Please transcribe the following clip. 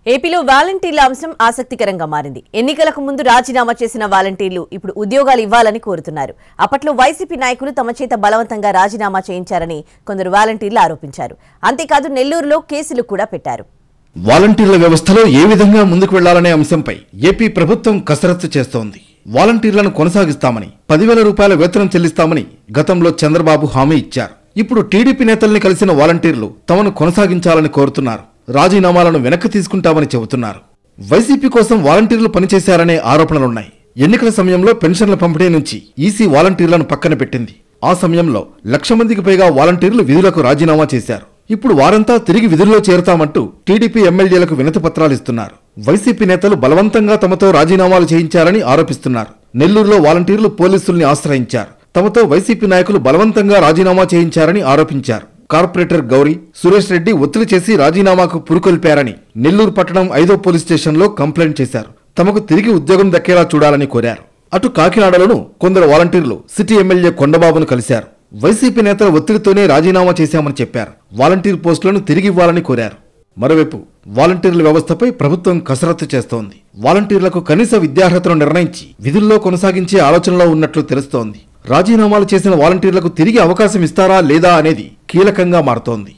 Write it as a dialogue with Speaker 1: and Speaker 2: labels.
Speaker 1: ఏపీలో వాలంటీర్ల అంశం ఆసక్తికరంగా మారింది. ఎన్నికలకు ముందు రాజీనామా చేసిన వాలంటీర్లు ఇప్పుడు ఉద్యోగాలు ఇవ్వాలని కోరుతున్నారు. అప్పట్లో వైసీపీ నాయకులు తమ చేత బలవంతంగా రాజీనామా చేయించారని కొందరు వాలంటీర్లు ఆరోపించారు. అంతేకాదు నెల్లూరులో కేసులు కూడా పెట్టారు.
Speaker 2: వాలంటీర్ల వ్యవస్థలో ఏ విధంగా ముందుకు వెళ్లాలనే అంశంపై ఏపీ ప్రభుత్వం కసరత్తు చేస్తోంది. వాలంటీర్లను కొనసాగిస్తామని 10,000 రూపాయల వేతనం చెల్లిస్తామని గతంలో చంద్రబాబు హామీ ఇచ్చారు. ఇప్పుడు టీడీపీ నేతల్ని కలిసిన వాలంటీర్లు తమను కొనసాగించాలని కోరుతున్నారు. రాజీనామాలను వెనక్కి తీసుకుంటామని చెబుతున్నారు. వైసీపీ కోసం వాలంటీర్లు పనిచేశారనే ఆరోపణలున్నాయి. ఎన్నికల సమయంలో పెన్షన్ల పంపిణీ నుంచి ఈసీ వాలంటీర్లను పక్కన పెట్టింది. ఆ సమయంలో 1,00,000 మందికి పైగా వాలంటీర్లు విధులకు రాజీనామా చేశారు. ఇప్పుడు వారంతా తిరిగి విధుల్లో చేరతామంటూ టీడీపీ ఎమ్మెల్యేలకు వినతి పత్రాలు ఇస్తున్నారు. వైసీపీ నేతలు బలవంతంగా తమతో రాజీనామాలు చేయించారని ఆరోపిస్తున్నారు. నెల్లూరులో వాలంటీర్లు పోలీసుల్ని ఆశ్రయించారు. తమతో వైసీపీ నాయకులు బలవంతంగా రాజీనామా చేయించారని ఆరోపించారు. కార్పొరేటర్ గౌరీ, సురేష్ రెడ్డి ఒత్తిడి చేసి రాజీనామాకు పురుకొల్పారని నెల్లూరు పట్టణం 5వ పోలీస్ స్టేషన్లో కంప్లైంట్ చేశారు. తమకు తిరిగి ఉద్యోగం దక్కేలా చూడాలని కోరారు. అటు కాకినాడలోనూ కొందరు వాలంటీర్లు సిటీ ఎమ్మెల్యే కొండబాబును కలిశారు. వైసీపీ నేతల ఒత్తిడితోనే రాజీనామా చేశామని చెప్పారు. వాలంటీర్ పోస్టులను తిరిగి ఇవ్వాలని కోరారు. మరోవైపు వాలంటీర్ల వ్యవస్థపై ప్రభుత్వం కసరత్తు చేస్తోంది. వాలంటీర్లకు కనీస విద్యార్హతను నిర్ణయించి విధుల్లో కొనసాగించే ఆలోచనలో ఉన్నట్లు తెలుస్తోంది. రాజీనామాలు చేసిన వాలంటీర్లకు తిరిగి అవకాశం ఇస్తారా లేదా అనేది కీలకంగా మారుతోంది.